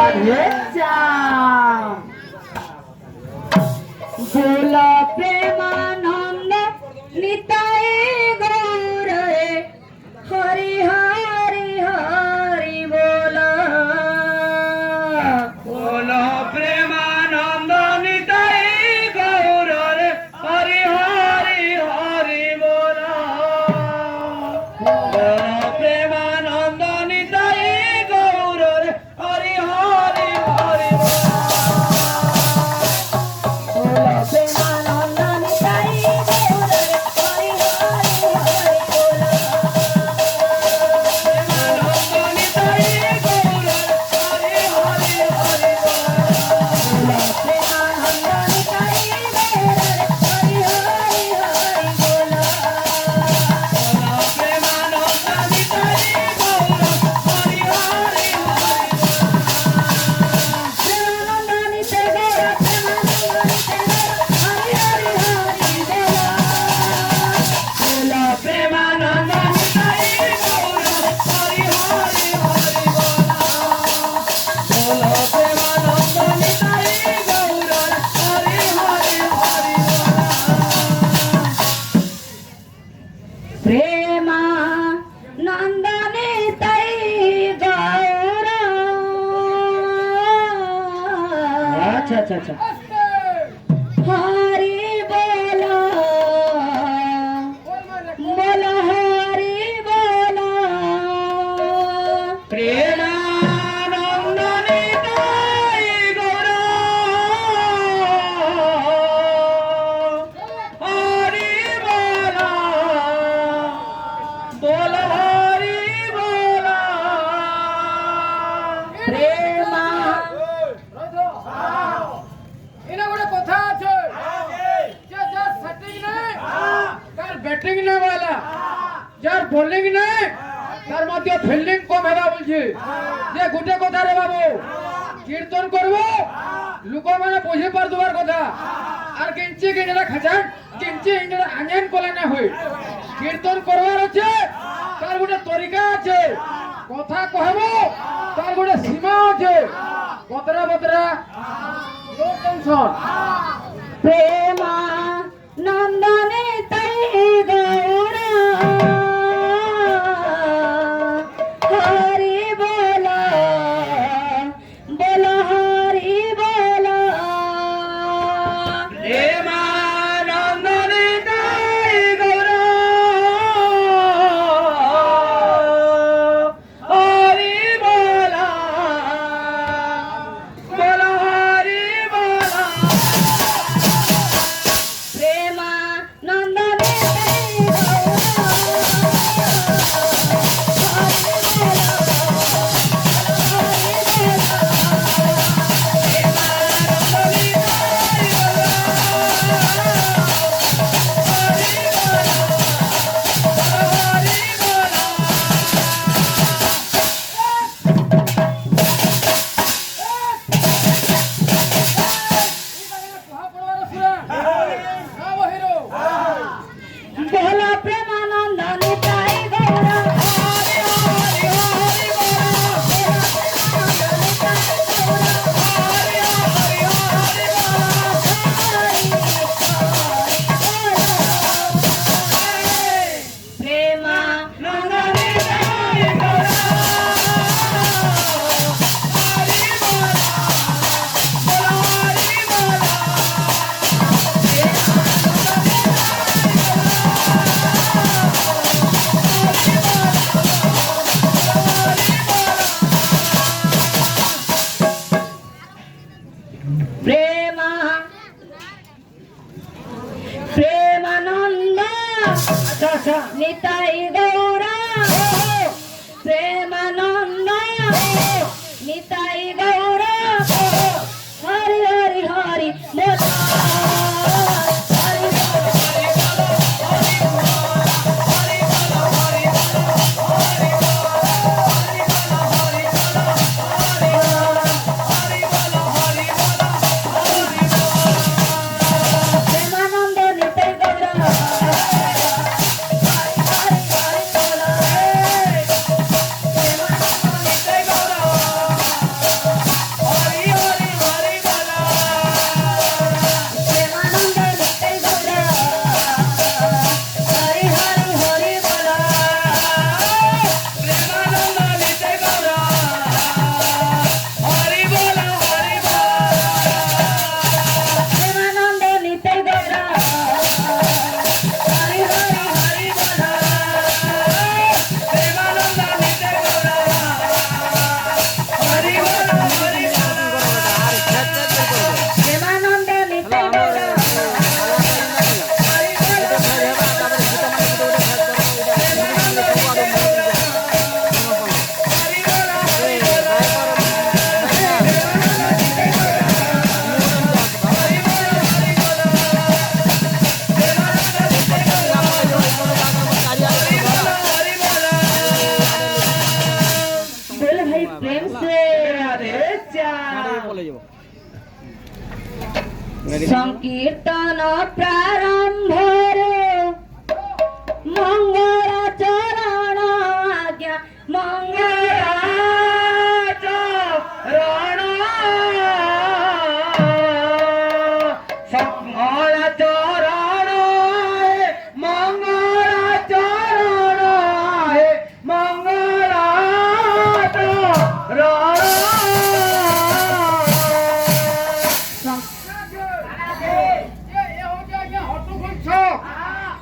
राधे श्याम बोल प्रेमानंद निताय गौर हरि हरि हरि बोल बोल प्रेमानंद निताय गौर रे हरि हरि हरि बोल बोल प्रेमानंद निताय गौर रे हरि हरि हरि प्रेमा नंदने तई गौर अच्छा अच्छा अच्छा हरि बोल बोल हरि बोल प्रेमानंद निताय गौर हरि बोल बोल हरि बोल प्रेमा इना गोटे कथा আছে যে যার সেটিং নাই তার ব্যাটিং নাই वाला যার বোলিং নাই তার মধ্যে ফিল্ডিং কম হেবা বলছে যে গোটে কথা রে বাবু কীর্তন করব লোক মানে বুঝে পার দুবার কথা আর কিঞ্চি কিঞ্চি খাজান কিঞ্চি ইন্দ্র আঞ্জন কলা না হয় কীর্তন করবার আছে তার গোটে তরিকা আছে কথা কহব তার গোটে সীমা আছে বতরা বতরা নো টেনশন प्रेमा नंदने तई गौर हरि बोल बोल हरि बोल प्रेमानंद निताय गौर हरि बोल ସଂକୀର୍ତ୍ତନ ପ୍ରାରମ୍ଭରେ ମଙ୍ଗଳ ଚରଣ ଆଜ୍ଞା ମଙ୍ଗଳ ଚରଣ ମଙ୍ଗଳ ଚରଣ ମଙ୍ଗଳ ଚରଣ ମଙ୍ଗଳ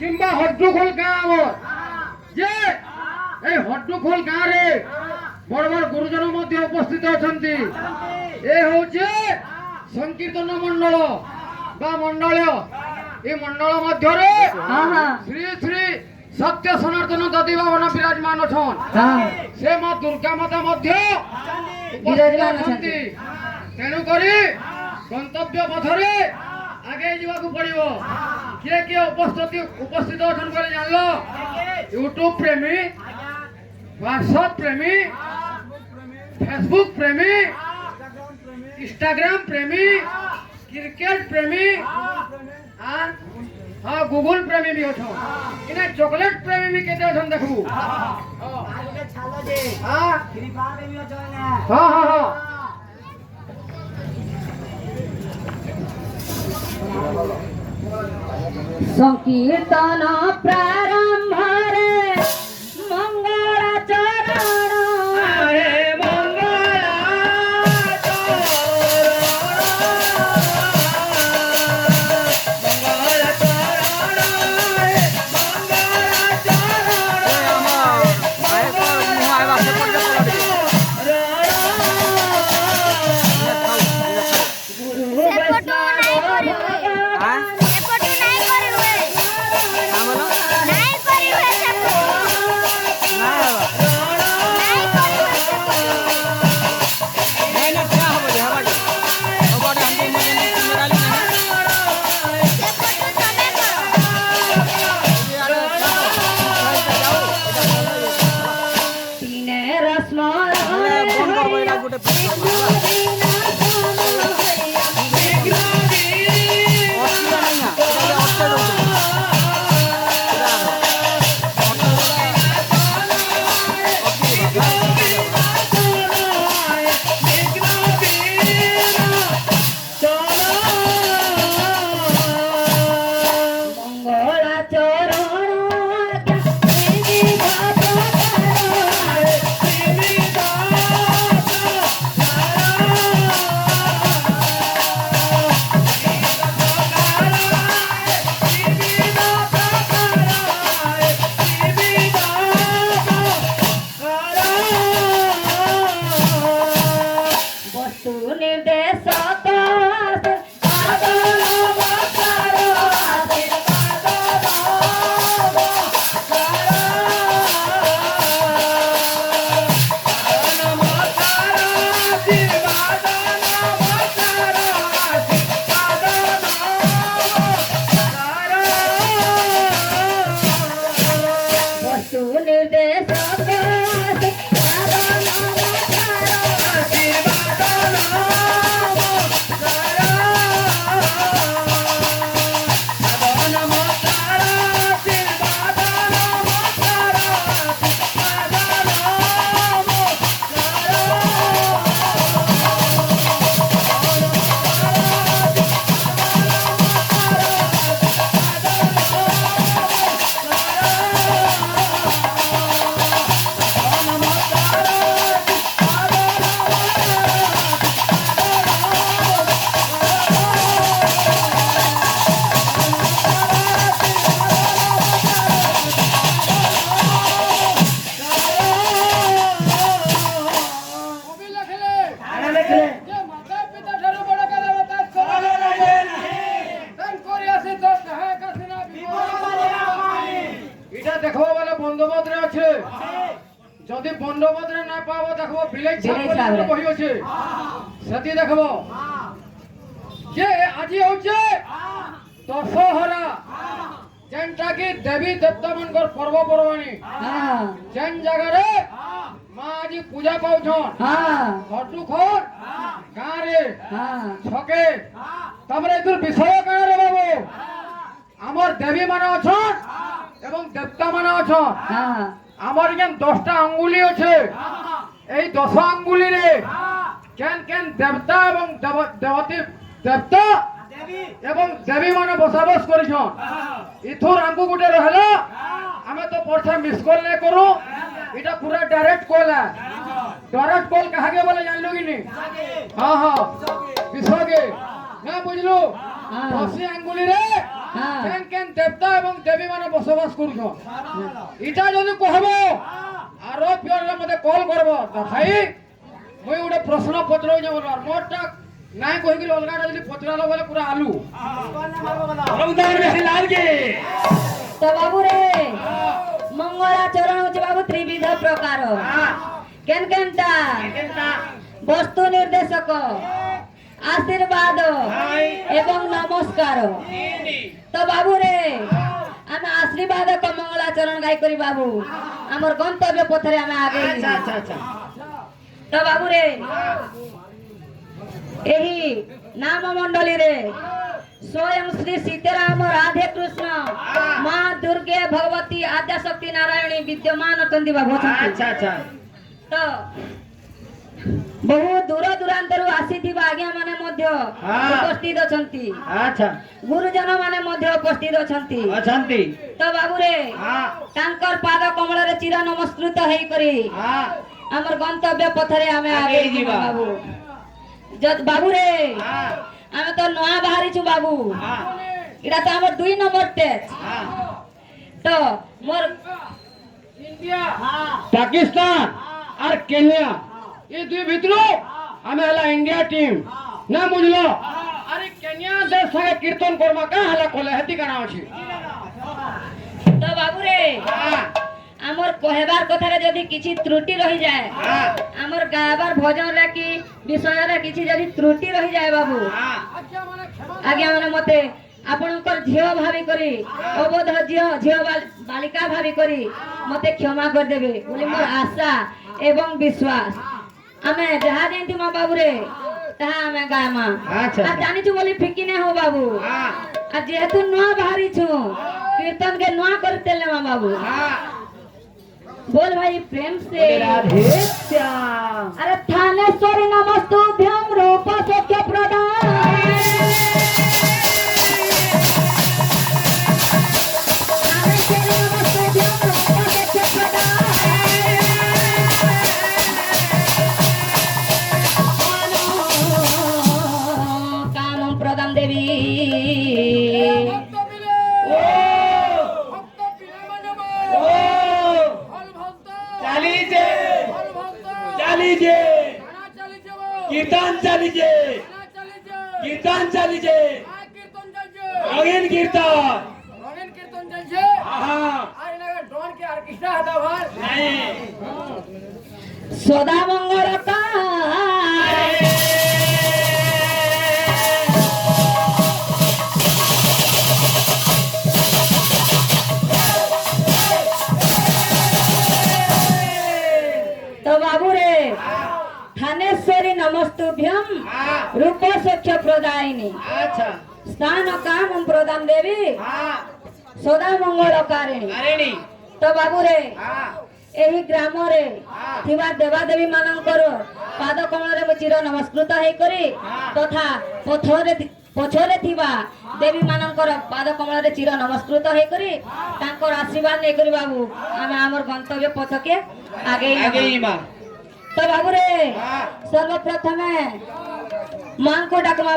কিংবা হড্ডুখোল গাঁও যে এই হড্ডুখোল গাঁরে বড় বড় গুরুজন মধ্যে উপস্থিত অଛନ୍ତି এ হচ্ছে সংকীর্তন মণ্ডল বা মণ্ডল এই মণ্ডল মধ্যে শ্রী শ্রী সত্য সনাতন দাদি বাবন বিরাজমান অছন সে মা দুর্গা মাতা মধ্যে বিরাজমান অଛନ୍ତି তেণু করে গন্তব্য পথরে আগে যাওয়া পড়ব কিଏ କିଏ ଉପସ୍ଥିତ ଅଛନ୍ତି ବୋଲି ଜାଣିଲ ୟୁଟ୍ୟୁବ ପ୍ରେମୀ ହ୍ୱାଟ୍ସଆପ ପ୍ରେମୀ ଫେସବୁକ ପ୍ରେମୀ ଇନଷ୍ଟାଗ୍ରାମ ପ୍ରେମୀ କ୍ରିକେଟ ପ୍ରେମୀ ହଁ ଗୁଗଲ ପ୍ରେମୀ ବି ଅଛ ଏଇନା ଚକୋଲେଟ ପ୍ରେମୀ ବି କେତେ ଅଛନ୍ତି ଦେଖବୁ ହଁ ହଁ ହଁ ସଂକୀର୍ତ୍ତନ ପ୍ରାରମ୍ଭରେ ମଙ୍ଗଳ ଚରଣ যদি বন্ডোবদ্রে না পাবো দেখবো ভিলেজ ভিলেজ সার্ভে সার্ভে। বহি আছে সেটি দেখবো যে আজি হচ্ছে দশহরা যেনটা কি দেবী দেবতামানଙ୍କର পর্বপর্বাণী যেন জায়গারে মা আজি পূজা পাউছন হটুখর গাঁরে ছকে তারপরে এদের বিষয় কেন রে বাবু আমার দেবী মানে অছন এবং দেবতা মানে অছন হ্যাঁ আমার এখানে 10টা আঙ্গুলি আছে এই 10 আঙ্গুলি রে কেন কেন দেবতা এবং দেবতী দেবতা এবং দেবী মানে বসবাস করেছন ইথুর আঙ্গু গোটে রহলা আমি তো পড়ছে মিস কল নে করু এটা পুরা ডাইরেক্ট কল है ডাইরেক্ট কল কাহাকে বলে জানলো কি নি হ্যাঁ হ্যাঁ বিশ্বকে না বুঝলো হ্যাঁ। 10 আঙ্গুলি রে হ্যাঁ। কেন কেন দেবতা এবং দেবী মানে বসবাস করছন এটা যদি কহব আরো পিওর মতে কল করব ভাই মুই গোটে প্রশ্ন পচারুছি বলবার মোরটা নাই কহিকি অলগাটা যদি পচরালো বলে পুরা আলু রমদান বেশি লাগছে তো বাবু রে মঙ্গলাচরণ হচ্ছে বাবু ত্রিবিধ প্রকার কেন কেনটা বস্তু নির্দেশক আশীর্বাদ এবং নমস্কার তো বাবু রে আমি আশীর্বাদ মঙ্গলাচরণ গাই করি বাবু আমার গন্তব্য পথরে আমি আগে আচ্ছা আচ্ছা তো বাবু রে ଏହି ନାମ ମଣ୍ଡଳୀରେ ସ୍ୱୟଂ ଶ୍ରୀ ସୀତାରାମ ରାଧେ କୃଷ୍ଣ ମା ଦୁର୍ଗେ ଭଗବତୀ ଆଦ୍ୟାଶକ୍ତି ନାରାୟଣୀ ବିଦ୍ୟମାନ ଅଛନ୍ତି ବାବୁ ଅଛନ୍ତି। ଆଚ୍ଛା ଆଚ୍ଛା ତ ବହୁ ଦୂର ଦୂରାନ୍ତରୁ ଆସିଥିବା ଆଜ୍ଞା ମାନେ ମଧ୍ୟ ଉପସ୍ଥିତ ଅଛନ୍ତି ଆଚ୍ଛା ଗୁରୁଜନ ମାନେ ମଧ୍ୟ ଉପସ୍ଥିତ ଅଛନ୍ତି ଅଛନ୍ତି ତ ବାବୁରେ ହଁ ତାଙ୍କର ପାଦ କମଳରେ ଚିର ନମସ୍କୃତ ହେଇକରି ହଁ ଆମର ଗନ୍ତବ୍ୟ ପଥରେ ଆମେ ଆଗେଇ ଆଗେଇ ଯିବା ଯିବା। ବାବୁ ବାବୁ রে ହଁ আমি তো নয়া বাহারিছু বাবু ହଁ এটা তো আমার 2 নম্বর টেস্ট ହଁ তো মোর ইন্ডিয়া পাকিস্তান আর কেনিয়া এই দুই ভিতর আমি হলা ইন্ডিয়া টিম না বুঝলো আরে কেনিয়া দেশ সঙ্গে কীর্তন করবা কা হলা কলে হেতি কানা আছে তো বাবু রে ହଁ আমার কহেবার কথারে যদি কিছু ত্রুটি রহি যায় ହଁ আমার গাবার ভজন রে কি বিষয়রে কিছু যদি ত্রুটি রহি যায় বাবু ହଁ আজ্ঞা মানে মতে ଆପଣଙ୍କର ଝିଅ ଭାବି କରି ଅବୋଧ ଝିଅ ବାଳିକା ଭାବି କରି ମତେ କ୍ଷମା କରିଦେବେ ବୋଲି ମୋର ଆଶା ଏବଂ ବିଶ୍ୱାସ ଆମେ ଯାହା ଯେମିତି ମା ବାବୁରେ ତାହା ଆମେ ଗାଏମା ଆଚ୍ଛା। আর জানিছু বলি ফিকি নে হো বাবু ହଁ আর যেহেতু নয়া বাহারিছু কীর্তন কে নয়া করতেলে মা বাবু ହଁ बोल भाई प्रेम से राधे श्याम अरे थानेश्वरी नमस्तुभ्यं रूप सख्य प्रदान थानेश्वरी नमस्तुभ्यं रूप सख्य प्रदान कामं प्रदान देवी ভক্ত মিলে ও ভক্ত পিলে মানে ও ফল ভক্ত চালিছে ফল ভক্ত চালিছে গানা চালিছে কীর্তন চালিছে গানা চালিছে কীর্তন চালিছে আর কীর্তন চলছে রঙিন কীর্তন রঙিন কীর্তন চলছে হ্যাঁ আর এলাকা ড্রোন কে অর্কেস্ট্রা হাতা ভাই নাই सदा मंगल का तो बाबू रे थानेश्वरी नमस्तुभ्यं হ্যাঁ रूप सख्य प्रदायिनी আচ্ছা स्थान काम प्रदान देवी হ্যাঁ सदा मंगल कारिणी আরেনি तो बाबू रे হ্যাঁ ଏହି ଗ୍ରାମରେ ଥିବା ଦେବାଦେବୀ ମାନଙ୍କର ପାଦ କମଳରେ ମୁଁ ଚିର ନମସ୍କୃତ ହେଇକରି ତଥା ପଛରେ ଥିବା ଦେବୀ ମାନଙ୍କର ପାଦ କମଳରେ ଚିର ନମସ୍କୃତ ହେଇକରି ତାଙ୍କର ଆଶୀର୍ବାଦ ନେଇକରି ବାବୁ ଆମେ ଆମର ଗନ୍ତବ୍ୟ ପଥକେ ଆଗେଇ আগে ନେବୁ। মা ତ ବାବୁରେ হ্যাঁ ସର୍ବପ୍ରଥମେ ମାଙ୍କୁ ଡାକମା